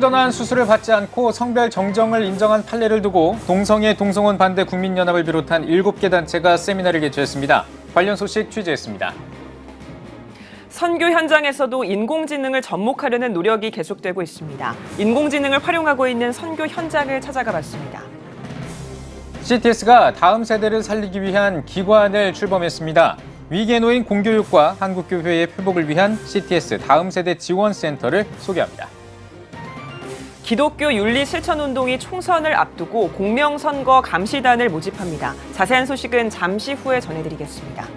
성전환 수술을 받지 않고 성별 정정을 인정한 판례를 두고 동성애 동성혼 반대 국민연합을 비롯한 7개 단체가 세미나를 개최했습니다. 관련 소식 취재했습니다. 선교 현장에서도 인공지능을 접목하려는 노력이 계속되고 있습니다. 인공지능을 활용하고 있는 선교 현장을 찾아가 봤습니다. CTS가 다음 세대를 살리기 위한 기관을 출범했습니다. 위기에 놓인 공교육과 한국교회의 회복을 위한 CTS 다음 세대 지원센터를 소개합니다. 기독교 윤리 실천 운동이 총선을 앞두고 공명선거 감시단을 모집합니다. 자세한 소식은 잠시 후에 전해드리겠습니다.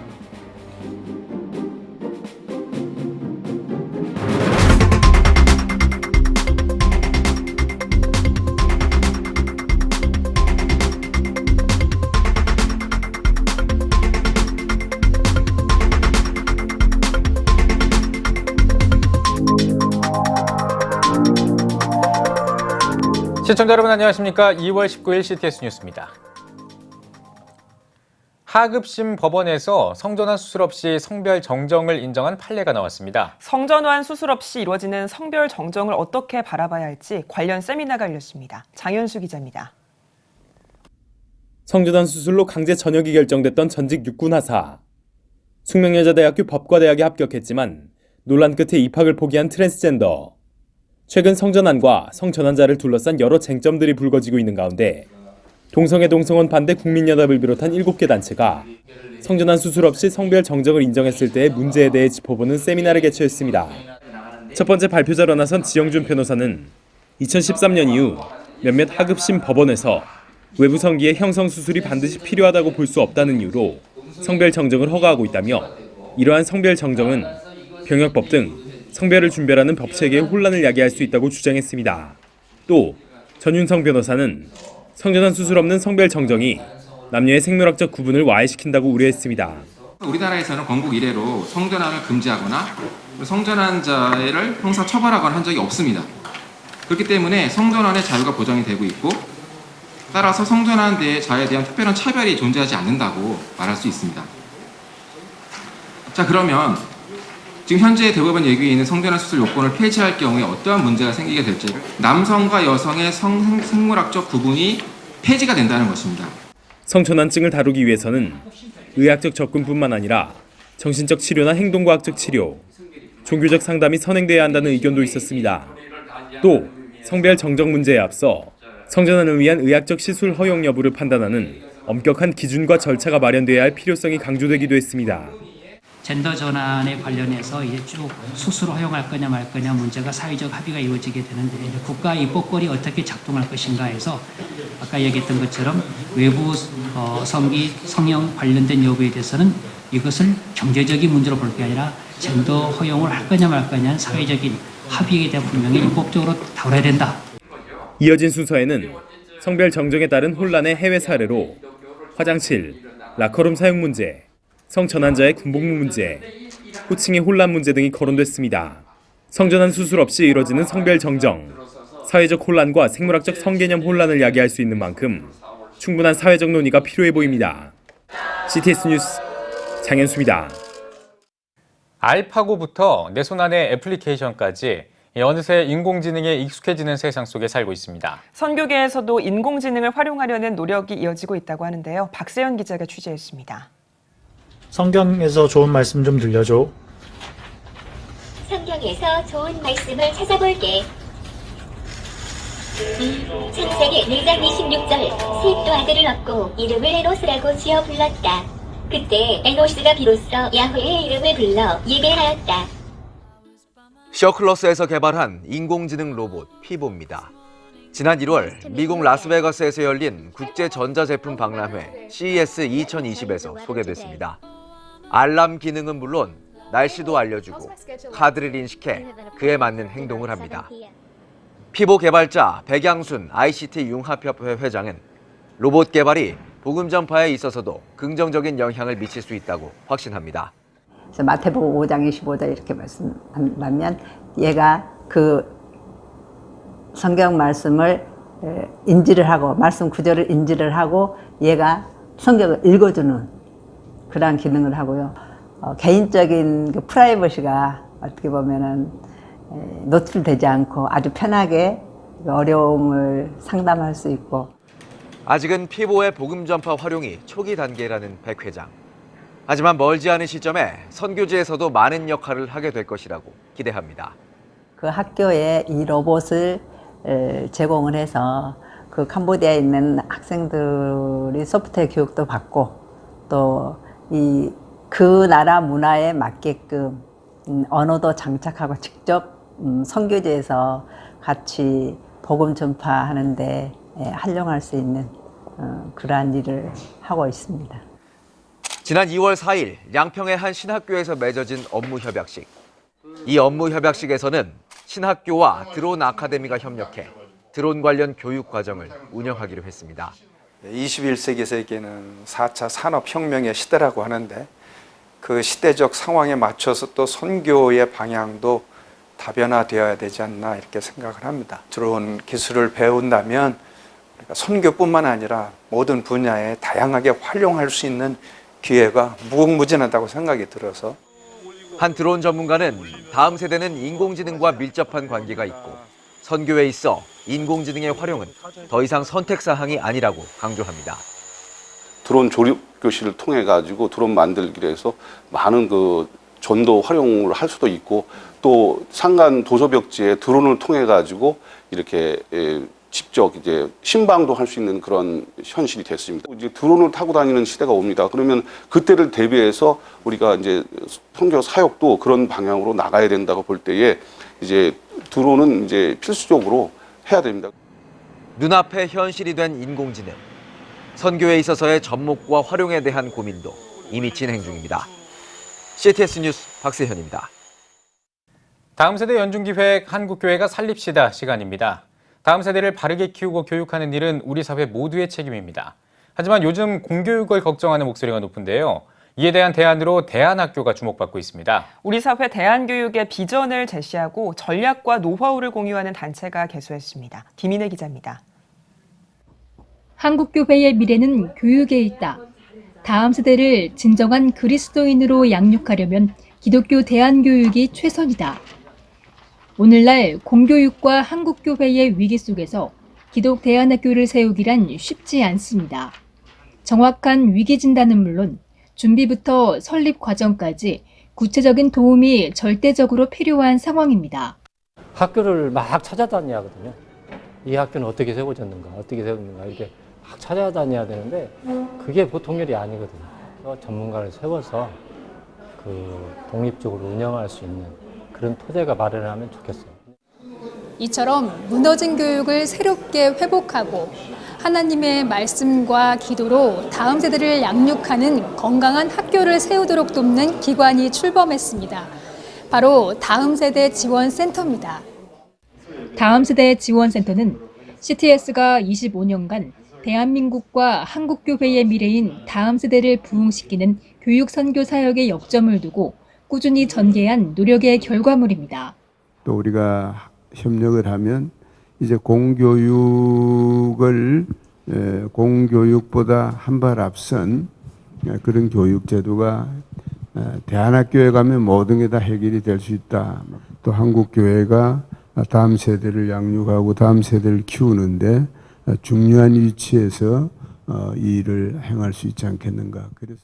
시청자 여러분 안녕하십니까? 2월 19일 CTS 뉴스입니다. 하급심 법원에서 성전환 수술 없이 성별 정정을 인정한 판례가 나왔습니다. 성전환 수술 없이 이루어지는 성별 정정을 어떻게 바라봐야 할지 관련 세미나가 열렸습니다. 장현수 기자입니다. 성전환 수술로 강제 전역이 결정됐던 전직 육군 하사. 숙명여자대학교 법과대학에 합격했지만 논란 끝에 입학을 포기한 트랜스젠더. 최근 성전환과 성전환자를 둘러싼 여러 쟁점들이 불거지고 있는 가운데 동성애 동성혼 반대 국민연합을 비롯한 7개 단체가 성전환 수술 없이 성별 정정을 인정했을 때의 문제에 대해 짚어보는 세미나를 개최했습니다. 첫 번째 발표자로 나선 지영준 변호사는 2013년 이후 몇몇 하급심 법원에서 외부 성기의 형성 수술이 반드시 필요하다고 볼 수 없다는 이유로 성별 정정을 허가하고 있다며 이러한 성별 정정은 병역법 등 성별을 준별하는 법체계의 혼란을 야기할 수 있다고 주장했습니다. 또 전윤성 변호사는 성전환 수술 없는 성별 정정이 남녀의 생물학적 구분을 와해시킨다고 우려했습니다. 우리나라에서는 건국 이래로 성전환을 금지하거나 성전환자를 형사 처벌하거나 한 적이 없습니다. 그렇기 때문에 성전환의 자유가 보장이 되고 있고 따라서 성전환 자에 대한 특별한 차별이 존재하지 않는다고 말할 수 있습니다. 자, 그러면 지금 현재 대법원 예규에 있는 성전환 수술 요건을 폐지할 경우에 어떠한 문제가 생기게 될지 남성과 여성의 생물학적 구분이 폐지가 된다는 것입니다. 성전환증을 다루기 위해서는 의학적 접근뿐만 아니라 정신적 치료나 행동과학적 치료, 종교적 상담이 선행돼야 한다는 의견도 있었습니다. 또 성별 정정 문제에 앞서 성전환을 위한 의학적 시술 허용 여부를 판단하는 엄격한 기준과 절차가 마련돼야 할 필요성이 강조되기도 했습니다. 젠더 전환에 관련해서 이제 쭉 수술을 허용할 거냐 말 거냐 문제가 사회적 합의가 이루어지게 되는데 국가 입법권이 어떻게 작동할 것인가 해서 아까 얘기했던 것처럼 외부 성기 성형 관련된 여부에 대해서는 이것을 경제적인 문제로 볼 게 아니라 젠더 허용을 할 거냐 말 거냐는 사회적인 합의에 대한 분명히 입법적으로 다뤄야 된다. 이어진 순서에는 성별 정정에 따른 혼란의 해외 사례로 화장실, 라커룸 사용 문제, 성전환자의 군복무 문제, 호칭의 혼란 문제 등이 거론됐습니다. 성전환 수술 없이 이뤄지는 성별 정정, 사회적 혼란과 생물학적 성개념 혼란을 야기할 수 있는 만큼 충분한 사회적 논의가 필요해 보입니다. CTS 뉴스 장현수입니다. 알파고부터 내 손 안의 애플리케이션까지 어느새 인공지능에 익숙해지는 세상 속에 살고 있습니다. 선교계에서도 인공지능을 활용하려는 노력이 이어지고 있다고 하는데요. 박세현 기자가 취재했습니다. 성경에서 좋은 말씀 좀 들려줘. 성경에서 좋은 말씀을 찾아볼게. 창세기 1장 26절 셋도 아들을 얻고 이름을 에노스라고 지어 불렀다. 그때 에노스가 비로소 야훼의 이름을 불러 예배하였다. 셔클러스에서 개발한 인공지능 로봇 피보입니다. 지난 1월 미국 라스베가스에서 열린 국제전자제품 박람회 CES 2020에서 소개됐습니다. 알람 기능은 물론 날씨도 알려주고 카드를 인식해 그에 맞는 행동을 합니다. 피보 개발자 백양순 ICT 융합협회 회장은 로봇 개발이 복음 전파에 있어서도 긍정적인 영향을 미칠 수 있다고 확신합니다. 그래서 마태복음 5장 25절 이렇게 말씀하면 얘가 그 성경 말씀을 인지를 하고 말씀 구절을 인지를 하고 얘가 성경을 읽어주는 그런 기능을 하고요. 개인적인 그 프라이버시가 어떻게 보면은 노출되지 않고 아주 편하게 어려움을 상담할 수 있고. 아직은 피보의 복음 전파 활용이 초기 단계라는 백 회장. 하지만 멀지 않은 시점에 선교지에서도 많은 역할을 하게 될 것이라고 기대합니다. 그 학교에 이 로봇을 제공을 해서 그 캄보디아에 있는 학생들이 소프트웨어 교육도 받고 또 그 나라 문화에 맞게끔 언어도 장착하고 직접 선교지에서 같이 복음 전파하는데 활용할 수 있는 그러한 일을 하고 있습니다. 지난 2월 4일 양평의 한 신학교에서 맺어진 업무 협약식. 이 업무 협약식에서는 신학교와 드론 아카데미가 협력해 드론 관련 교육 과정을 운영하기로 했습니다. 21세기 세계는 4차 산업혁명의 시대라고 하는데 그 시대적 상황에 맞춰서 또 선교의 방향도 다변화되어야 되지 않나 이렇게 생각을 합니다. 드론 기술을 배운다면 선교뿐만 아니라 모든 분야에 다양하게 활용할 수 있는 기회가 무궁무진하다고 생각이 들어서 한 드론 전문가는 다음 세대는 인공지능과 밀접한 관계가 있고 선교에 있어 인공지능의 활용은 더 이상 선택사항이 아니라고 강조합니다. 드론 조립 교실을 통해 가지고 드론 만들기로 해서 많은 그 전도 활용을 할 수도 있고 또 산간 도서벽지에 드론을 통해 가지고 이렇게 직접 이제 신방도 할 수 있는 그런 현실이 됐습니다. 이제 드론을 타고 다니는 시대가 옵니다. 그러면 그때를 대비해서 우리가 이제 선교 사역도 그런 방향으로 나가야 된다고 볼 때에 이제 드론은 이제 필수적으로 해야 됩니다. 눈앞에 현실이 된 인공지능. 선교에 있어서의 접목과 활용에 대한 고민도 이미 진행 중입니다. CTS 뉴스 박세현입니다. 다음 세대 연중기획 한국교회가 살립시다 시간입니다. 다음 세대를 바르게 키우고 교육하는 일은 우리 사회 모두의 책임입니다. 하지만 요즘 공교육을 걱정하는 목소리가 높은데요. 이에 대한 대안으로 대안학교가 주목받고 있습니다. 우리 사회 대안교육의 비전을 제시하고 전략과 노하우를 공유하는 단체가 개소했습니다. 김인혜 기자입니다. 한국교회의 미래는 교육에 있다. 다음 세대를 진정한 그리스도인으로 양육하려면 기독교 대안교육이 최선이다. 오늘날 공교육과 한국교회의 위기 속에서 기독 대안학교를 세우기란 쉽지 않습니다. 정확한 위기 진단은 물론 준비부터 설립 과정까지 구체적인 도움이 절대적으로 필요한 상황입니다. 학교를 막 찾아다녀야 하거든요. 이 학교는 어떻게 세워졌는가, 어떻게 세웠는가 이렇게 막 찾아다녀야 되는데 그게 보통 일이 아니거든요. 전문가를 세워서 독립적으로 운영할 수 있는 그런 토대가 마련하면 좋겠어요. 이처럼 무너진 교육을 새롭게 회복하고 하나님의 말씀과 기도로 다음 세대를 양육하는 건강한 학교를 세우도록 돕는 기관이 출범했습니다. 바로 다음 세대 지원센터입니다. 다음 세대 지원센터는 CTS가 25년간 대한민국과 한국교회의 미래인 다음 세대를 부흥시키는 교육 선교 사역에 역점을 두고 꾸준히 전개한 노력의 결과물입니다. 또 우리가 협력을 하면 이제 공교육보다 한 발 앞선 그런 교육 제도가 대안학교에 가면 모든 게 다 해결이 될 수 있다. 또 한국교회가 다음 세대를 양육하고 다음 세대를 키우는데 중요한 위치에서 이 일을 행할 수 있지 않겠는가. 그래서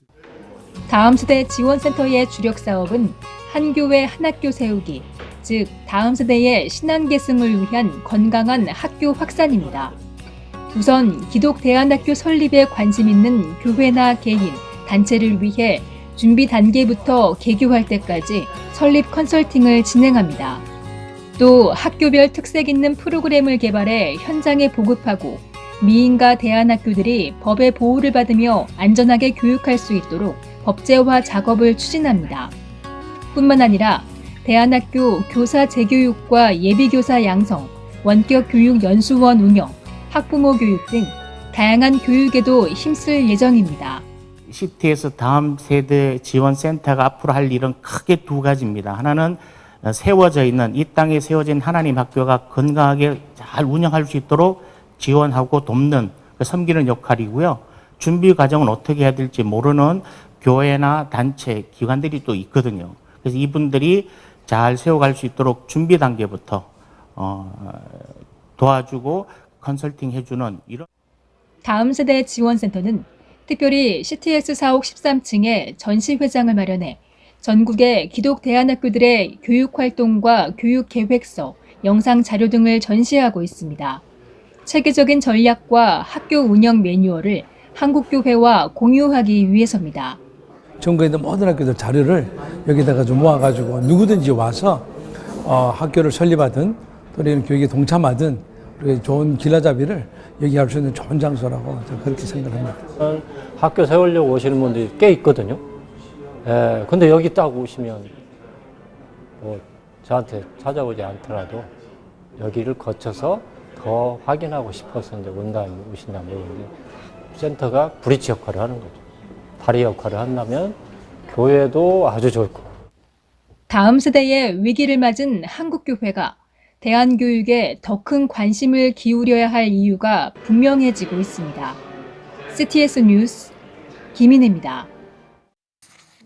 다음 세대 지원센터의 주력 사업은 한 교회 한 학교 세우기, 즉 다음 세대의 신앙 계승을 위한 건강한 학교 확산입니다. 우선 기독 대안학교 설립에 관심 있는 교회나 개인, 단체를 위해 준비 단계부터 개교할 때까지 설립 컨설팅을 진행합니다. 또 학교별 특색 있는 프로그램을 개발해 현장에 보급하고 미인과 대안학교들이 법의 보호를 받으며 안전하게 교육할 수 있도록 법제화 작업을 추진합니다. 뿐만 아니라 대안학교 교사 재교육과 예비교사 양성, 원격 교육 연수원 운영, 학부모 교육 등 다양한 교육에도 힘쓸 예정입니다. CTS 다음 세대 지원센터가 앞으로 할 일은 크게 두 가지입니다. 하나는 세워져 있는 이 땅에 세워진 하나님 학교가 건강하게 잘 운영할 수 있도록 지원하고 돕는 섬기는 역할이고요. 준비 과정은 어떻게 해야 될지 모르는 교회나 단체, 기관들이 또 있거든요. 그래서 이분들이 잘 세워갈 수 있도록 준비 단계부터 도와주고 컨설팅 해주는 이런. 다음 세대 지원센터는 특별히 CTS 사옥 13층에 전시회장을 마련해 전국의 기독 대안학교들의 교육활동과 교육계획서, 영상 자료 등을 전시하고 있습니다. 체계적인 전략과 학교 운영 매뉴얼을 한국교회와 공유하기 위해서입니다. 전국에 있는 모든 학교들 자료를 여기다가 좀 모아가지고 누구든지 와서 학교를 설립하든 또는 교육에 동참하든 좋은 길라잡이를 얘기할 수 있는 좋은 장소라고 저는 그렇게 생각합니다. 학교 세우려고 오시는 분들이 꽤 있거든요. 근데 여기 딱 오시면 뭐 저한테 찾아오지 않더라도 여기를 거쳐서 더 확인하고 싶어서 이제 오신다면 모르는데 센터가 브릿지 역할을 하는 거죠. 다리 역할을 한다면 교회도 아주 좋을 거고. 다음 세대의 위기를 맞은 한국교회가 대안교육에 더 큰 관심을 기울여야 할 이유가 분명해지고 있습니다. CTS 뉴스 김인혜입니다.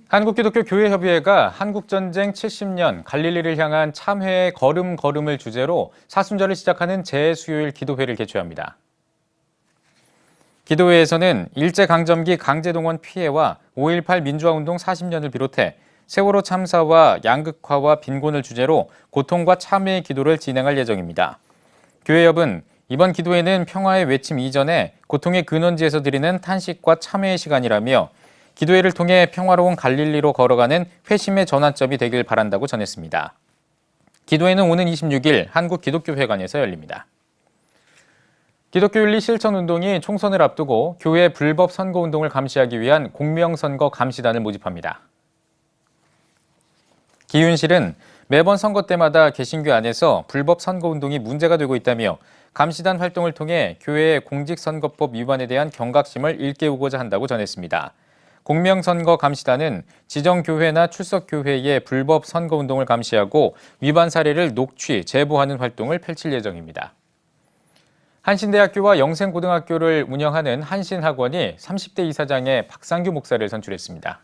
한국기독교교회협의회가 한국전쟁 70년 갈릴리를 향한 참회의 걸음을 주제로 사순절을 시작하는 재수요일 기도회를 개최합니다. 기도회에서는 일제강점기 강제동원 피해와 5.18 민주화운동 40년을 비롯해 세월호 참사와 양극화와 빈곤을 주제로 고통과 참회의 기도를 진행할 예정입니다. 교회협은 이번 기도회는 평화의 외침 이전에 고통의 근원지에서 드리는 탄식과 참회의 시간이라며 기도회를 통해 평화로운 갈릴리로 걸어가는 회심의 전환점이 되길 바란다고 전했습니다. 기도회는 오는 26일 한국기독교회관에서 열립니다. 기독교윤리 실천운동이 총선을 앞두고 교회 불법 선거운동을 감시하기 위한 공명선거 감시단을 모집합니다. 기윤실은 매번 선거 때마다 개신교 안에서 불법 선거운동이 문제가 되고 있다며 감시단 활동을 통해 교회의 공직선거법 위반에 대한 경각심을 일깨우고자 한다고 전했습니다. 공명선거 감시단은 지정교회나 출석교회의 불법 선거운동을 감시하고 위반 사례를 녹취, 제보하는 활동을 펼칠 예정입니다. 한신대학교와 영생고등학교를 운영하는 한신학원이 30대 이사장에 박상규 목사를 선출했습니다.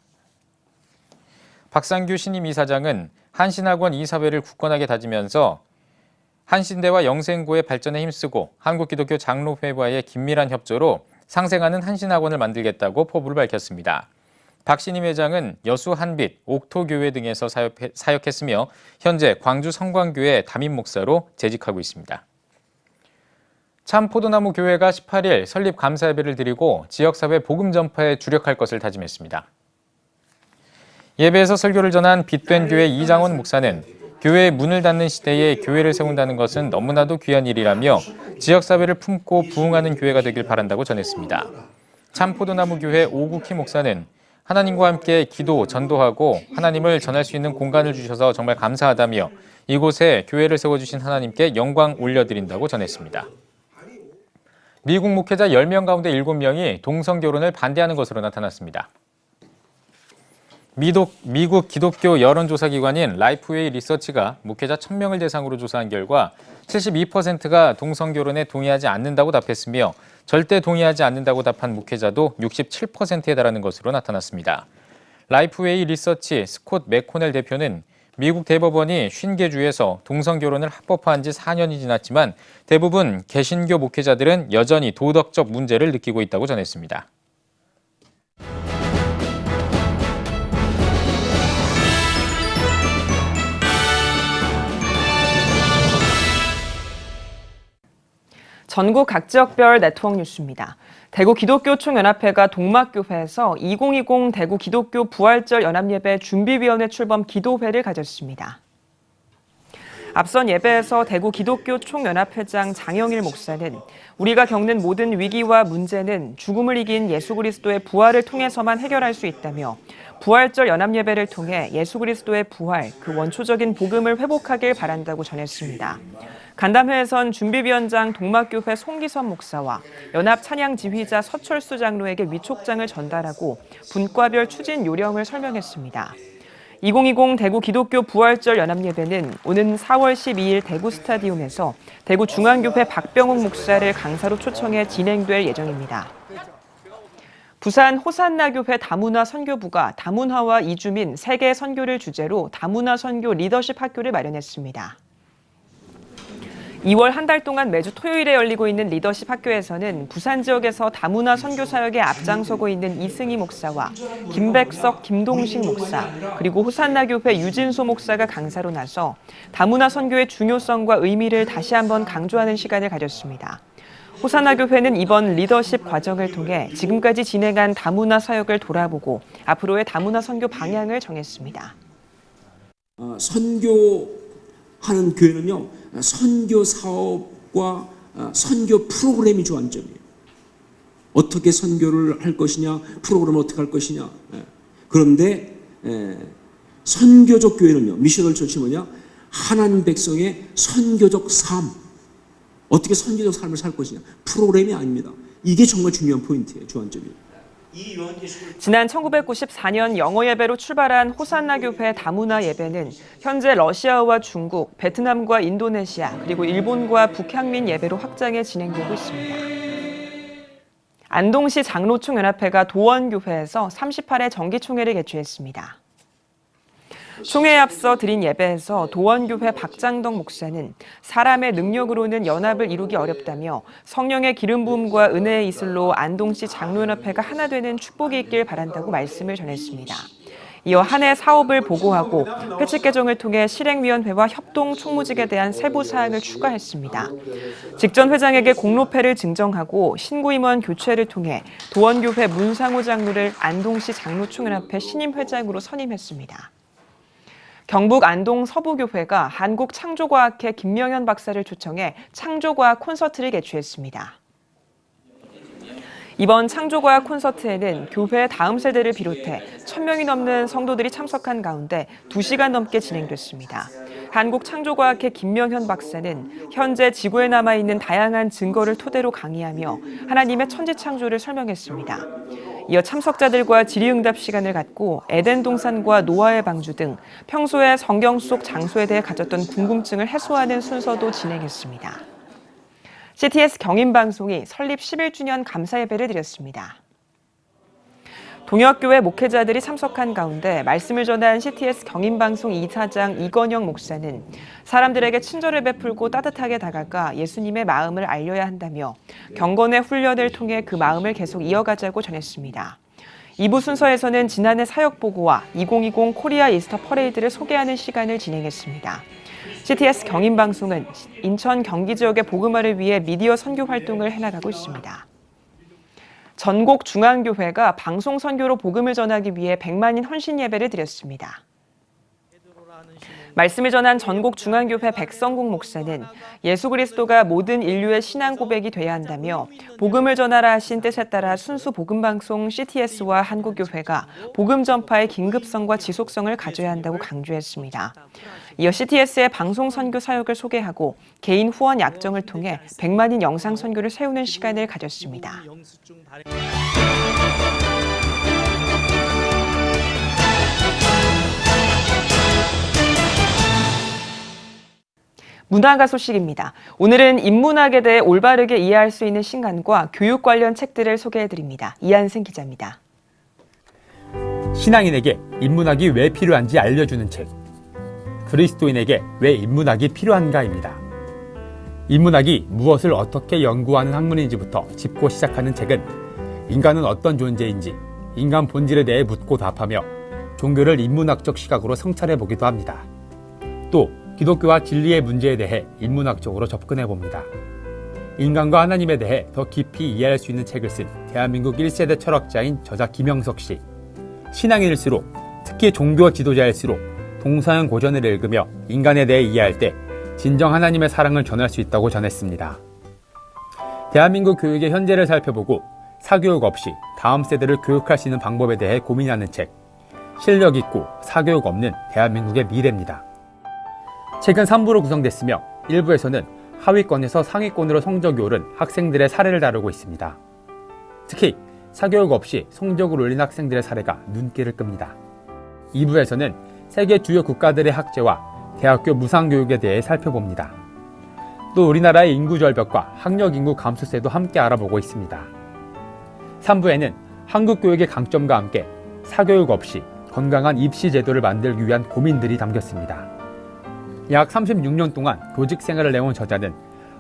박상규 신임 이사장은 한신학원 이사회를 굳건하게 다지면서 한신대와 영생고의 발전에 힘쓰고 한국기독교 장로회와의 긴밀한 협조로 상생하는 한신학원을 만들겠다고 포부를 밝혔습니다. 박 신임 회장은 여수 한빛, 옥토교회 등에서 사역했으며 현재 광주 성광교회 담임 목사로 재직하고 있습니다. 참포도나무 교회가 18일 설립 감사 예배를 드리고 지역사회 복음 전파에 주력할 것을 다짐했습니다. 예배에서 설교를 전한 빛된 교회 이장원 목사는 교회의 문을 닫는 시대에 교회를 세운다는 것은 너무나도 귀한 일이라며 지역사회를 품고 부흥하는 교회가 되길 바란다고 전했습니다. 참포도나무 교회 오국희 목사는 하나님과 함께 기도, 전도하고 하나님을 전할 수 있는 공간을 주셔서 정말 감사하다며 이곳에 교회를 세워주신 하나님께 영광 올려드린다고 전했습니다. 미국 목회자 10명 가운데 7명이 동성결혼을 반대하는 것으로 나타났습니다. 미국 기독교 여론조사기관인 라이프웨이 리서치가 목회자 1000명을 대상으로 조사한 결과 72%가 동성결혼에 동의하지 않는다고 답했으며 절대 동의하지 않는다고 답한 목회자도 67%에 달하는 것으로 나타났습니다. 라이프웨이 리서치 스콧 맥코넬 대표는 미국 대법원이 50개 주에서 동성결혼을 합법화한 지 4년이 지났지만 대부분 개신교 목회자들은 여전히 도덕적 문제를 느끼고 있다고 전했습니다. 전국 각 지역별 네트워크 뉴스입니다. 대구 기독교 총연합회가 동막교회에서 2020 대구 기독교 부활절 연합예배 준비위원회 출범 기도회를 가졌습니다. 앞선 예배에서 대구 기독교 총연합회장 장영일 목사는 우리가 겪는 모든 위기와 문제는 죽음을 이긴 예수 그리스도의 부활을 통해서만 해결할 수 있다며 부활절 연합예배를 통해 예수 그리스도의 부활, 그 원초적인 복음을 회복하길 바란다고 전했습니다. 간담회에선 준비위원장 동막교회 송기선 목사와 연합 찬양 지휘자 서철수 장로에게 위촉장을 전달하고 분과별 추진 요령을 설명했습니다. 2020 대구 기독교 부활절 연합예배는 오는 4월 12일 대구 스타디움에서 대구 중앙교회 박병욱 목사를 강사로 초청해 진행될 예정입니다. 부산 호산나교회 다문화 선교부가 다문화와 이주민 세계 선교를 주제로 다문화 선교 리더십 학교를 마련했습니다. 2월 한 달 동안 매주 토요일에 열리고 있는 리더십 학교에서는 부산 지역에서 다문화 선교 사역에 앞장서고 있는 이승희 목사와 김백석, 김동식 목사, 그리고 호산나 교회 유진소 목사가 강사로 나서 다문화 선교의 중요성과 의미를 다시 한번 강조하는 시간을 가졌습니다. 호산나 교회는 이번 리더십 과정을 통해 지금까지 진행한 다문화 사역을 돌아보고 앞으로의 다문화 선교 방향을 정했습니다. 선교하는 교회는요, 선교 사업과 선교 프로그램이 주안점이에요. 어떻게 선교를 할 것이냐, 프로그램을 어떻게 할 것이냐. 그런데 선교적 교회는요, 미셔널 처치 뭐냐, 하나님 백성의 선교적 삶, 어떻게 선교적 삶을 살 것이냐, 프로그램이 아닙니다. 이게 정말 중요한 포인트예요, 주안점이에요. 지난 1994년 영어 예배로 출발한 호산나 교회 다문화 예배는 현재 러시아와 중국, 베트남과 인도네시아, 그리고 일본과 북향민 예배로 확장해 진행되고 있습니다. 안동시 장로총연합회가 도원교회에서 38회 정기총회를 개최했습니다. 총회에 앞서 드린 예배에서 도원교회 박장덕 목사는 사람의 능력으로는 연합을 이루기 어렵다며 성령의 기름 부음과 은혜의 이슬로 안동시 장로연합회가 하나 되는 축복이 있길 바란다고 말씀을 전했습니다. 이어 한 해 사업을 보고하고 회칙 개정을 통해 실행위원회와 협동 총무직에 대한 세부 사항을 추가했습니다. 직전 회장에게 공로패를 증정하고 신구 임원 교체를 통해 도원교회 문상호 장로를 안동시 장로총연합회 신임 회장으로 선임했습니다. 경북 안동 서부교회가 한국창조과학회 김명현 박사를 초청해 창조과학 콘서트를 개최했습니다. 이번 창조과학 콘서트에는 교회 다음 세대를 비롯해 1,000명이 넘는 성도들이 참석한 가운데 2시간 넘게 진행됐습니다. 한국창조과학회 김명현 박사는 현재 지구에 남아있는 다양한 증거를 토대로 강의하며 하나님의 천지창조를 설명했습니다. 이어 참석자들과 질의응답 시간을 갖고 에덴 동산과 노아의 방주 등 평소에 성경 속 장소에 대해 가졌던 궁금증을 해소하는 순서도 진행했습니다. CTS 경인방송이 설립 11주년 감사 예배를 드렸습니다. 동역교회 목회자들이 참석한 가운데 말씀을 전한 CTS 경인방송 이사장 이건영 목사는 사람들에게 친절을 베풀고 따뜻하게 다가가 예수님의 마음을 알려야 한다며 경건의 훈련을 통해 그 마음을 계속 이어가자고 전했습니다. 2부 순서에서는 지난해 사역 보고와 2020 코리아 이스터 퍼레이드를 소개하는 시간을 진행했습니다. CTS 경인방송은 인천 경기 지역의 복음화를 위해 미디어 선교 활동을 해나가고 있습니다. 전곡 중앙교회가 방송 선교로 복음을 전하기 위해 100만인 헌신 예배를 드렸습니다. 말씀을 전한 전곡 중앙교회 백성국 목사는 예수 그리스도가 모든 인류의 신앙 고백이 돼야 한다며 복음을 전하라 하신 뜻에 따라 순수 복음방송 CTS와 한국교회가 복음 전파의 긴급성과 지속성을 가져야 한다고 강조했습니다. 이어 CTS의 방송 선교 사역을 소개하고 개인 후원 약정을 통해 100만인 영상 선교를 세우는 시간을 가졌습니다. 문화가 소식입니다. 오늘은 인문학에 대해 올바르게 이해할 수 있는 신간과 교육 관련 책들을 소개해드립니다. 이한승 기자입니다. 신앙인에게 인문학이 왜 필요한지 알려주는 책. 그리스도인에게 왜 인문학이 필요한가입니다. 인문학이 무엇을 어떻게 연구하는 학문인지부터 짚고 시작하는 책은 인간은 어떤 존재인지, 인간 본질에 대해 묻고 답하며 종교를 인문학적 시각으로 성찰해보기도 합니다. 또 기독교와 진리의 문제에 대해 인문학적으로 접근해봅니다. 인간과 하나님에 대해 더 깊이 이해할 수 있는 책을 쓴 대한민국 1세대 철학자인 저자 김영석 씨. 신앙인일수록, 특히 종교 지도자일수록 동서양 고전을 읽으며 인간에 대해 이해할 때 진정 하나님의 사랑을 전할 수 있다고 전했습니다. 대한민국 교육의 현재를 살펴보고 사교육 없이 다음 세대를 교육할 수 있는 방법에 대해 고민하는 책. 실력 있고 사교육 없는 대한민국의 미래입니다. 책은 3부로 구성됐으며 1부에서는 하위권에서 상위권으로 성적이 오른 학생들의 사례를 다루고 있습니다. 특히 사교육 없이 성적을 올린 학생들의 사례가 눈길을 끕니다. 2부에서는 세계 주요 국가들의 학제와 대학교 무상교육에 대해 살펴봅니다. 또 우리나라의 인구 절벽과 학력 인구 감소세도 함께 알아보고 있습니다. 3부에는 한국 교육의 강점과 함께 사교육 없이 건강한 입시 제도를 만들기 위한 고민들이 담겼습니다. 약 36년 동안 교직 생활을 해온 저자는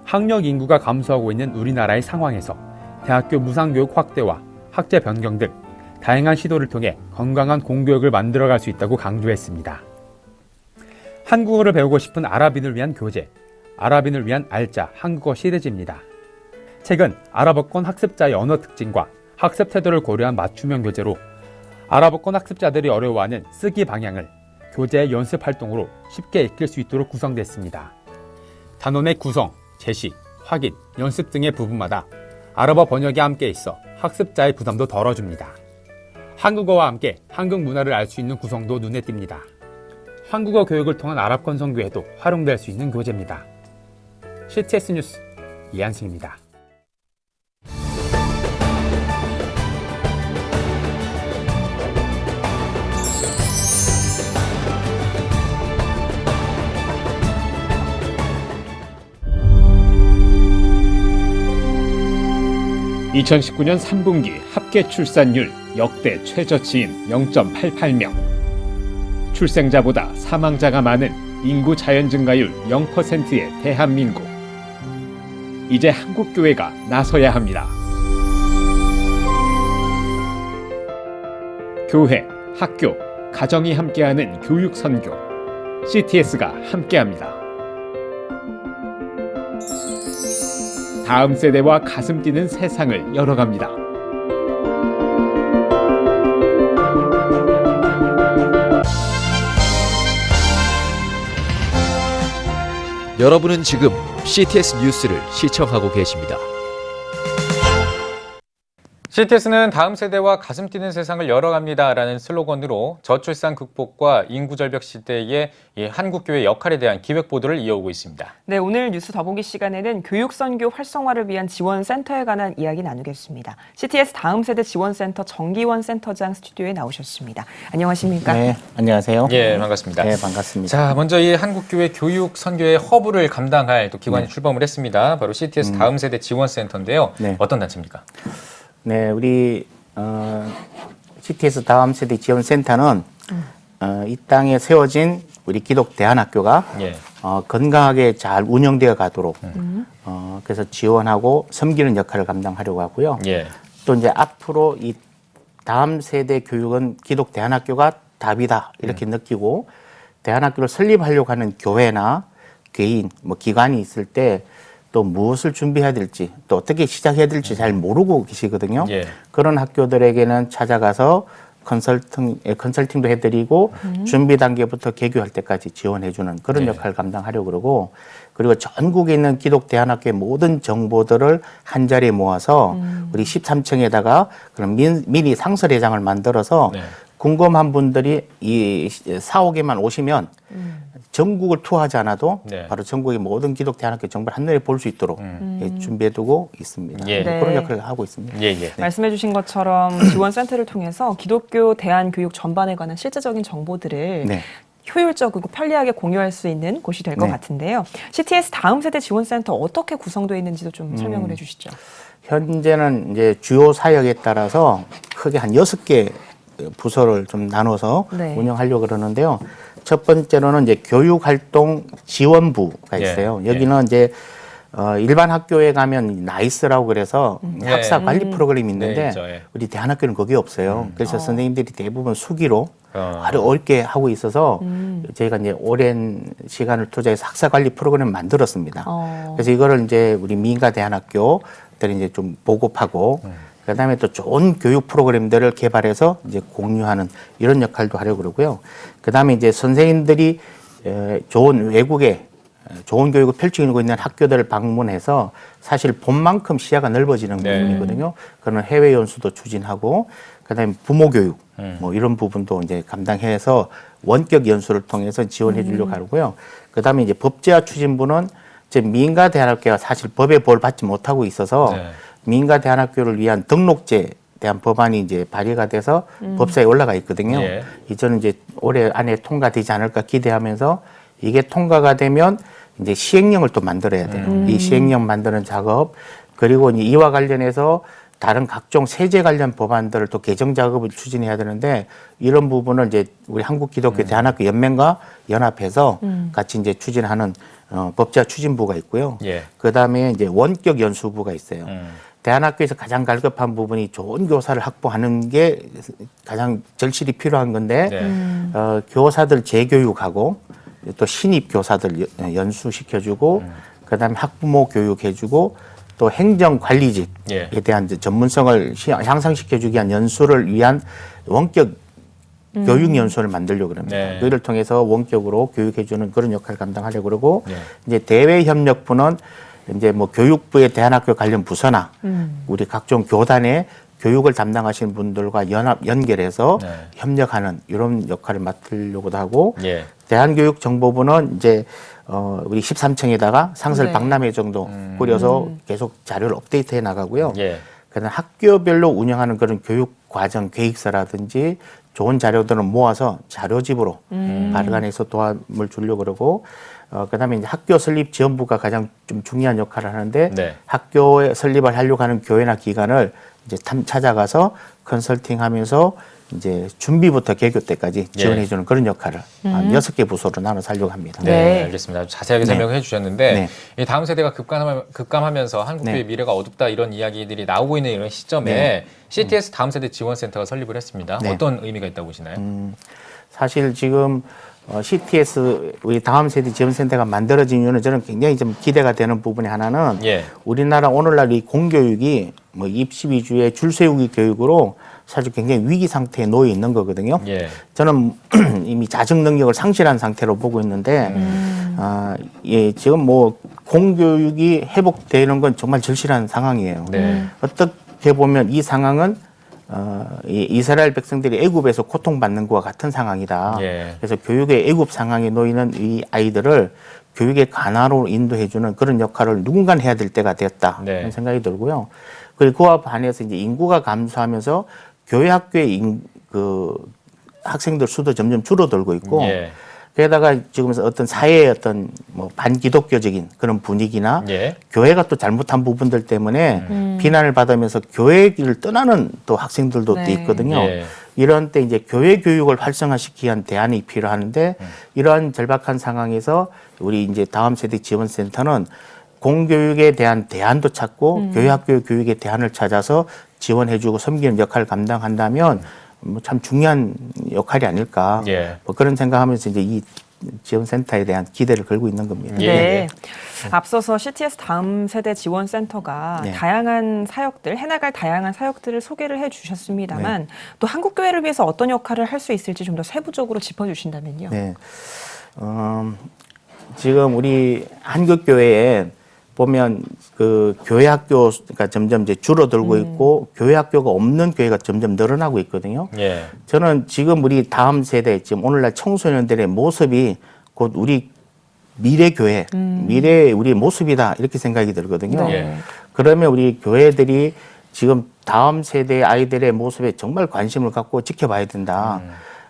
학력 인구가 감소하고 있는 우리나라의 상황에서 대학교 무상교육 확대와 학제 변경 등 다양한 시도를 통해 건강한 공교육을 만들어갈 수 있다고 강조했습니다. 한국어를 배우고 싶은 아랍인을 위한 교재, 아랍인을 위한 알짜 한국어 시리즈입니다. 책은 아랍어권 학습자의 언어 특징과 학습 태도를 고려한 맞춤형 교재로 아랍어권 학습자들이 어려워하는 쓰기 방향을 교재의 연습 활동으로 쉽게 익힐 수 있도록 구성됐습니다. 단원의 구성, 제시, 확인, 연습 등의 부분마다 아랍어 번역이 함께 있어 학습자의 부담도 덜어줍니다. 한국어와 함께 한국 문화를 알 수 있는 구성도 눈에 띕니다. 한국어 교육을 통한 아랍권 선교에도 활용될 수 있는 교재입니다. CTS 뉴스 이한승입니다. (2019년 3분기) 합계 출산율 역대 최저치인 0.88명. 출생자보다 사망자가 많은 인구 자연 증가율 0%의 대한민국. 이제 한국교회가 나서야 합니다. 교회, 학교, 가정이 함께하는 교육 선교. CTS가 함께합니다. 다음 세대와 가슴 뛰는 세상을 열어갑니다. 여러분은 지금 CTS 뉴스를 시청하고 계십니다. CTS는 다음 세대와 가슴 뛰는 세상을 열어갑니다라는 슬로건으로 저출산 극복과 인구 절벽 시대의 한국교회 역할에 대한 기획 보도를 이어오고 있습니다. 네, 오늘 뉴스 더보기 시간에는 교육 선교 활성화를 위한 지원센터에 관한 이야기 나누겠습니다. CTS 다음 세대 지원센터 정기원 센터장 스튜디오에 나오셨습니다. 안녕하십니까? 네, 안녕하세요. 예, 반갑습니다. 네, 반갑습니다. 자, 먼저 이 한국교회 교육 선교의 허브를 감당할 또 기관이 출범을 했습니다. 바로 CTS 다음 세대 지원센터인데요. 네. 어떤 단체입니까? 네, 우리 CTS 다음 세대 지원센터는 이 땅에 세워진 우리 기독 대안학교가 건강하게 잘 운영되어 가도록 그래서 지원하고 섬기는 역할을 감당하려고 하고요. 또 이제 앞으로 이 다음 세대 교육은 기독 대안학교가 답이다 이렇게 느끼고 대안학교를 설립하려고 하는 교회나 개인, 뭐 기관이 있을 때 또 무엇을 준비해야 될지 또 어떻게 시작해야 될지 잘 모르고 계시거든요. 그런 학교들에게는 찾아가서 컨설팅도 해드리고 준비 단계부터 개교할 때까지 지원해주는 그런 역할을 감당하려고 그러고 그리고 전국에 있는 기독 대안학교의 모든 정보들을 한 자리에 모아서 우리 13층에다가 그런 미니 상설회장을 만들어서 궁금한 분들이 이 4-5개만 오시면 전국을 투어하지 않아도 바로 전국의 모든 기독 대안학교 정보를 한눈에 볼 수 있도록 준비해두고 있습니다. 그런 역할을 하고 있습니다. 말씀해 주신 것처럼 지원센터를 통해서 기독교 대안교육 전반에 관한 실제적인 정보들을 효율적이고 편리하게 공유할 수 있는 곳이 될 것 같은데요. CTS 다음 세대 지원센터 어떻게 구성되어 있는지도 좀 설명을 해 주시죠. 현재는 이제 주요 사역에 따라서 크게 한 6개 부서를 좀 나눠서 운영하려고 그러는데요. 첫 번째로는 이제 교육활동 지원부가 있어요. 여기는 이제 일반 학교에 가면 나이스라고 그래서 학사 관리 프로그램이 있는데 우리 대안학교는 그게 없어요. 그래서 선생님들이 대부분 수기로 아주 어렵게 하고 있어서 저희가 이제 오랜 시간을 투자해서 학사 관리 프로그램을 만들었습니다. 그래서 이거를 이제 우리 민가 대안학교들이 이제 좀 보급하고 그다음에 또 좋은 교육 프로그램들을 개발해서 이제 공유하는 이런 역할도 하려고 그러고요. 그다음에 이제 선생님들이 좋은 외국에 좋은 교육을 펼치고 있는 학교들을 방문해서 사실 봄만큼 시야가 넓어지는 부분이거든요. 그런 해외 연수도 추진하고 그다음에 부모 교육 뭐 이런 부분도 이제 감당해서 원격 연수를 통해서 지원해 주려고 하고요. 그다음에 이제 법제화 추진부는 이제 민가 대안학교가 사실 법의 보호를 받지 못하고 있어서 민가 대안학교를 위한 등록제에 대한 법안이 이제 발의가 돼서 법사에 올라가 있거든요. 저는 이제 올해 안에 통과되지 않을까 기대하면서 이게 통과가 되면 이제 시행령을 또 만들어야 돼요. 이 시행령 만드는 작업 그리고 이제 이와 관련해서 다른 각종 세제 관련 법안들을 또 개정 작업을 추진해야 되는데 이런 부분을 이제 우리 한국기독교 대안학교 연맹과 연합해서 같이 이제 추진하는 법제화 추진부가 있고요. 예. 그다음에 이제 원격 연수부가 있어요. 대안학교에서 가장 갈급한 부분이 좋은 교사를 확보하는 게 가장 절실히 필요한 건데 교사들 재교육하고 또 신입 교사들 연수시켜주고 그다음에 학부모 교육해주고 또 행정관리직에 대한 이제 전문성을 향상시켜주기 위한 연수를 위한 원격 교육 연수를 만들려고 합니다. 그를 통해서 원격으로 교육해주는 그런 역할을 감당하려고 그러고 이제 대외협력부는 이제 뭐 교육부의 대안학교 관련 부서나 우리 각종 교단의 교육을 담당하시는 분들과 연결해서 협력하는 이런 역할을 맡으려고도 하고 대한교육정보부는 이제 우리 13층에다가 상설 박람회 정도 꾸려서 계속 자료를 업데이트해 나가고요. 그다음 학교별로 운영하는 그런 교육 과정 계획서라든지 좋은 자료들을 모아서 자료집으로 발간해서 도움을 주려고 그러고 그다음에 이제 학교 설립 지원부가 가장 좀 중요한 역할을 하는데 학교에 설립을 하려고 하는 교회나 기관을 이제 찾아가서 컨설팅하면서 이제 준비부터 개교 때까지 지원해주는 그런 역할을 한 6개 부서로 나눠서 하려고 합니다. 네, 알겠습니다. 아주 자세하게 설명해 주셨는데 이 다음 세대가 급감하면서 한국교회의 미래가 어둡다 이런 이야기들이 나오고 있는 이런 시점에 CTS 다음 세대 지원센터가 설립을 했습니다. 어떤 의미가 있다고 보시나요? 사실 지금 CTS 우리 다음 세대 지원센터가 만들어진 이유는 저는 굉장히 좀 기대가 되는 부분이 하나는 우리나라 오늘날 이 공교육이 뭐 입시 위주의 줄 세우기 교육으로 사실 굉장히 위기 상태에 놓여 있는 거거든요. 저는 이미 자정 능력을 상실한 상태로 보고 있는데 지금 뭐 공교육이 회복되는 건 정말 절실한 상황이에요. 어떻게 보면 이 상황은 이스라엘 백성들이 애굽에서 고통받는 것과 같은 상황이다. 그래서 교육의 애굽 상황에 놓이는 이 아이들을 교육의 가나로 인도해주는 그런 역할을 누군가 해야 될 때가 됐다. 그런 생각이 들고요. 그리고 그와 반해서 이제 인구가 감소하면서 교회 학교의 그 학생들 수도 점점 줄어들고 있고 게다가 지금 어떤 사회의 어떤 뭐 반기독교적인 그런 분위기나 교회가 또 잘못한 부분들 때문에 비난을 받으면서 교회를 떠나는 또 학생들도 또 있거든요. 이런 때 이제 교회 교육을 활성화시키기 위한 대안이 필요하는데 이러한 절박한 상황에서 우리 이제 다음 세대 지원센터는 공교육에 대한 대안도 찾고 교회 학교 교육의 대안을 찾아서 지원해주고 섬기는 역할을 감당한다면 뭐 참 중요한 역할이 아닐까 뭐 그런 생각하면서 이제 이 지원센터에 대한 기대를 걸고 있는 겁니다. 앞서서 CTS 다음 세대 지원센터가 다양한 사역들, 해나갈 다양한 사역들을 소개를 해주셨습니다만 또 한국교회를 위해서 어떤 역할을 할 수 있을지 좀 더 세부적으로 짚어주신다면요. 지금 우리 한국교회에 보면 그 교회 학교가 점점 이제 줄어들고 있고 교회 학교가 없는 교회가 점점 늘어나고 있거든요. 저는 지금 우리 다음 세대 지금 오늘날 청소년들의 모습이 곧 우리 미래 교회, 미래의 우리 모습이다 이렇게 생각이 들거든요. 그러면 우리 교회들이 지금 다음 세대 아이들의 모습에 정말 관심을 갖고 지켜봐야 된다.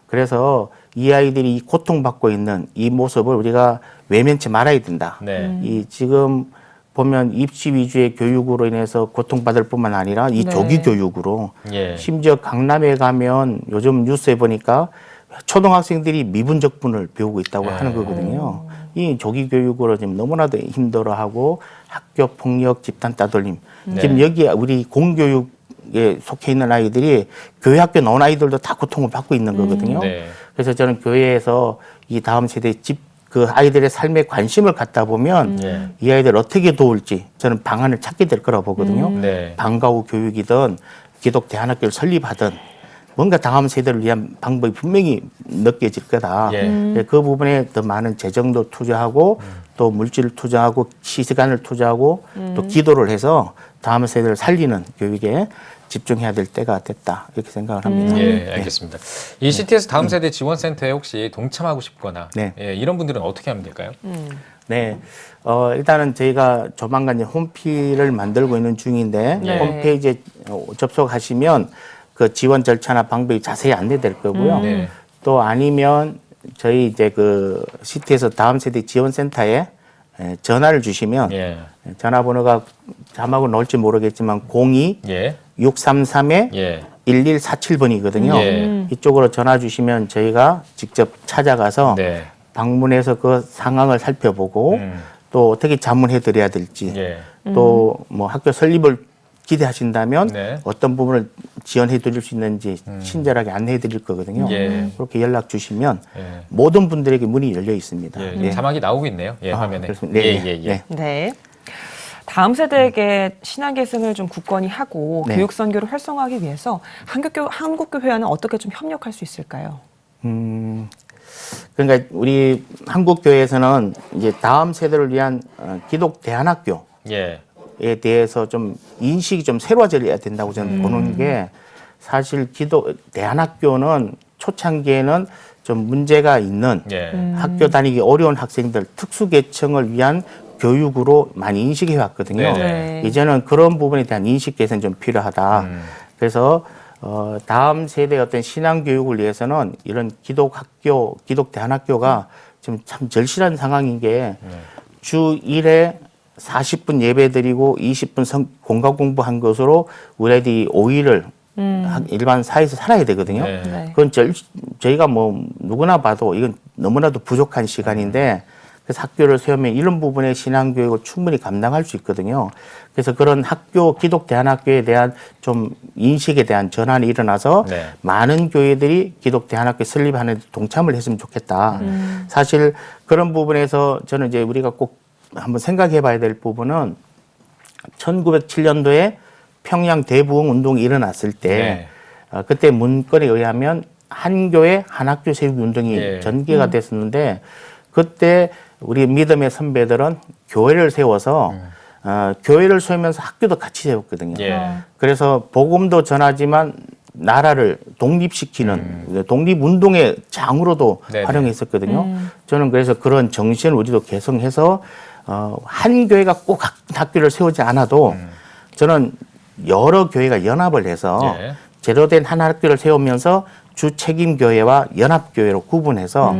그래서 이 아이들이 고통받고 있는 이 모습을 우리가 외면치 말아야 된다. 이 지금 보면 입시 위주의 교육으로 인해서 고통받을 뿐만 아니라 이 조기 교육으로 심지어 강남에 가면 요즘 뉴스에 보니까 초등학생들이 미분적분을 배우고 있다고 하는 거거든요. 이 조기 교육으로 지금 너무나도 힘들어하고 학교 폭력, 집단 따돌림. 지금 여기 우리 공교육에 속해 있는 아이들이 교회 학교 나온 아이들도 다 고통을 받고 있는 거거든요. 그래서 저는 교회에서 이 다음 세대 그 아이들의 삶에 관심을 갖다 보면 이 아이들 어떻게 도울지 저는 방안을 찾게 될 거라고 보거든요. 방과 후 교육이든 기독 대안학교를 설립하든 뭔가 다음 세대를 위한 방법이 분명히 느껴질 거다. 그 부분에 더 많은 재정도 투자하고 또 물질을 투자하고 시간을 투자하고 또 기도를 해서 다음 세대를 살리는 교육에 집중해야 될 때가 됐다 이렇게 생각을 합니다. 알겠습니다. 이 CTS 다음 세대 지원센터에 혹시 동참하고 싶거나 이런 분들은 어떻게 하면 될까요? 일단은 저희가 조만간 이제 홈피를 만들고 있는 중인데 홈페이지에 접속하시면 그 지원 절차나 방법이 자세히 안내될 거고요. 또 아니면 저희 이제 그 CT에서 다음 세대 지원센터에 전화를 주시면 전화번호가 자막으로 나올지 모르겠지만 02-633-1147번이거든요. 이쪽으로 전화 주시면 저희가 직접 찾아가서 방문해서 그 상황을 살펴보고 또 어떻게 자문해 드려야 될지 예. 또 뭐 학교 설립을 기대하신다면 네. 어떤 부분을 지원해 드릴 수 있는지 친절하게 안내해 드릴 거거든요. 예. 그렇게 연락 주시면 예. 모든 분들에게 문이 열려 있습니다. 예, 지금 자막이 나오고 있네요. 예, 화면에. 그렇습니다. 네, 예. 네. 다음 세대에게 신앙 계승을 좀 굳건히 하고 네. 교육 선교를 활성화하기 위해서 한국교회와는 어떻게 좀 협력할 수 있을까요? 그러니까 우리 한국교회에서는 이제 다음 세대를 위한 기독 대안학교에 예. 대해서 좀 인식이 좀 새로워져야 된다고 저는 보는 게 사실 기독 대안학교는 초창기에는 좀 문제가 있는 예. 학교 다니기 어려운 학생들 특수계층을 위한 교육으로 많이 인식해 왔거든요. 네네. 이제는 그런 부분에 대한 인식 개선이 좀 필요하다. 그래서 다음 세대의 어떤 신앙 교육을 위해서는 이런 기독 대안학교가 지금 참 절실한 상황인 게 주 1회 40분 예배 드리고 20분 공과 공부한 것으로 우리 아이들이 5일을 일반 사회에서 살아야 되거든요. 네. 그건 저희가 뭐 누구나 봐도 이건 너무나도 부족한 시간인데 그래서 학교를 세우면 이런 부분의 신앙교육을 충분히 감당할 수 있거든요. 그래서 그런 기독 대안학교에 대한 좀 인식에 대한 전환이 일어나서 네. 많은 교회들이 기독 대안학교 설립하는 데 동참을 했으면 좋겠다. 사실 그런 부분에서 저는 이제 우리가 꼭 한번 생각해 봐야 될 부분은 1907년도에 평양 대부흥 운동이 일어났을 때 그때 문건에 의하면 한 교회 한 학교 세우기 운동이 전개가 됐었는데 그때 우리 믿음의 선배들은 교회를 세워서 교회를 세우면서 학교도 같이 세웠거든요. 그래서 복음도 전하지만 나라를 독립시키는 독립운동의 장으로도 활용했었거든요. 저는 그래서 그런 정신을 우리도 개성해서 한 교회가 꼭 학교를 세우지 않아도 저는 여러 교회가 연합을 해서 제대로 된 한 학교를 세우면서 주 책임 교회와 연합 교회로 구분해서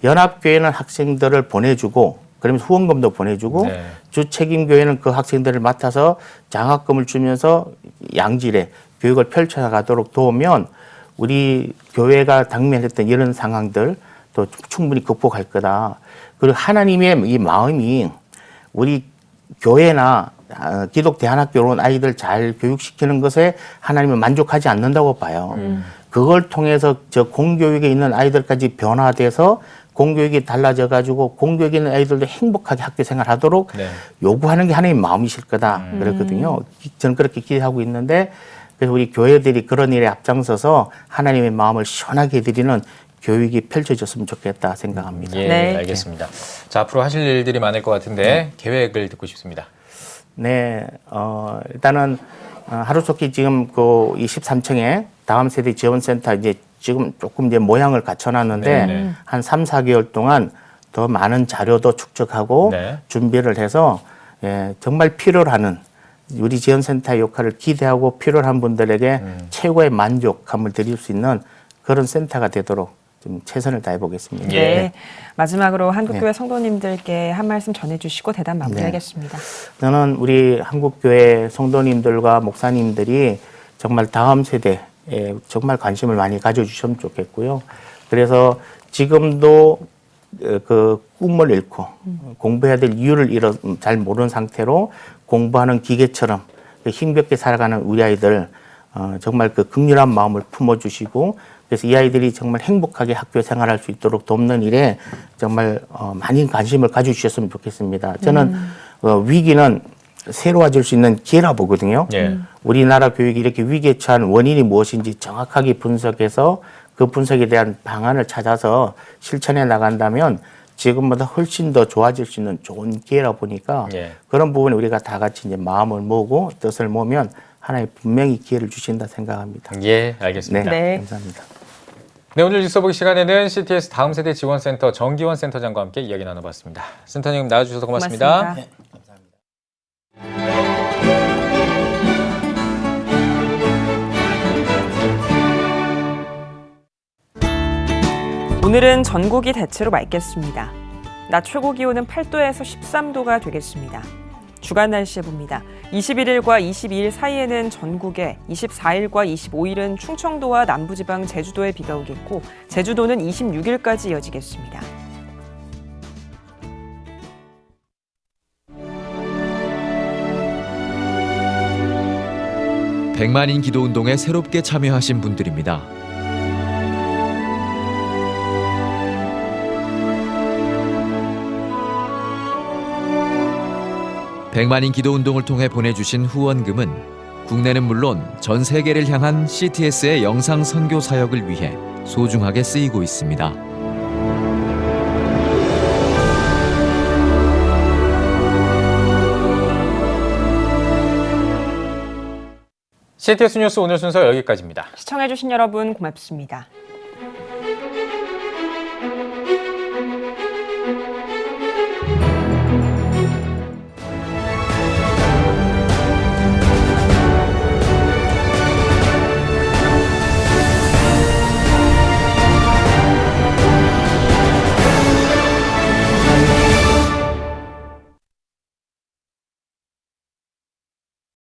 연합 교회는 학생들을 보내주고 그러면서 후원금도 보내주고 주 책임 교회는 그 학생들을 맡아서 장학금을 주면서 양질의 교육을 펼쳐나가도록 도우면 우리 교회가 당면했던 이런 상황들 또 충분히 극복할 거다. 그리고 하나님의 이 마음이 우리 교회나 기독 대안학교로 온 아이들 잘 교육시키는 것에 하나님은 만족하지 않는다고 봐요. 그걸 통해서 저 공교육에 있는 아이들까지 변화돼서 공교육이 달라져 가지고 공교육에 있는 아이들도 행복하게 학교 생활하도록 요구하는 게 하나님의 마음이실 거다 그랬거든요. 저는 그렇게 기대하고 있는데 그래서 우리 교회들이 그런 일에 앞장서서 하나님의 마음을 시원하게 드리는 교육이 펼쳐졌으면 좋겠다 생각합니다. 예, 알겠습니다. 자, 앞으로 하실 일들이 많을 것 같은데 계획을 듣고 싶습니다. 네, 일단은 하루속히 지금 그 23층에 다음 세대 지원센터 이제 지금 조금 이제 모양을 갖춰놨는데 한 3, 4개월 동안 더 많은 자료도 축적하고 준비를 해서 정말 필요로 하는 우리 지원센터의 역할을 기대하고 필요로 한 분들에게 최고의 만족감을 드릴 수 있는 그런 센터가 되도록 좀 최선을 다해 보겠습니다. 네. 마지막으로 한국교회 성도님들께 한 말씀 전해주시고 대담 마무리하겠습니다. 저는 우리 한국교회 성도님들과 목사님들이 정말 다음 세대에 정말 관심을 많이 가져주셨으면 좋겠고요. 그래서 지금도 그 꿈을 잃고 공부해야 될 이유를 잘 모르는 상태로 공부하는 기계처럼 힘겹게 살아가는 우리 아이들 정말 그 극렬한 마음을 품어주시고 그래서 이 아이들이 정말 행복하게 학교 생활할 수 있도록 돕는 일에 정말 많은 관심을 가져주셨으면 좋겠습니다. 저는 위기는 새로워질 수 있는 기회라 보거든요. 우리나라 교육이 이렇게 위기에 처한 원인이 무엇인지 정확하게 분석해서 그 분석에 대한 방안을 찾아서 실천해 나간다면 지금보다 훨씬 더 좋아질 수 있는 좋은 기회라 보니까 그런 부분에 우리가 다 같이 이제 마음을 모으고 뜻을 모으면 하나님 분명히 기회를 주신다 생각합니다. 예, 알겠습니다. 감사합니다. 네, 오늘 뉴스 보기 시간에는 CTS 다음 세대 지원센터 정기원 센터장과 함께 이야기 나눠봤습니다. 센터님 나와주셔서 고맙습니다. 오늘은 전국이 대체로 맑겠습니다. 낮 최고 기온은 8도에서 13도가 되겠습니다. 주간 날씨 봅니다. 21일과 22일 사이에는 전국에, 24일과 25일은 충청도와 남부지방 제주도에 비가 오겠고 제주도는 26일까지 이어지겠습니다. 100만인 기도운동에 새롭게 참여하신 분들입니다. 백만인 기도운동을 통해 보내주신 후원금은 국내는 물론 전 세계를 향한 CTS의 영상 선교 사역을 위해 소중하게 쓰이고 있습니다. CTS 뉴스 오늘 순서 여기까지입니다. 시청해주신 여러분 고맙습니다.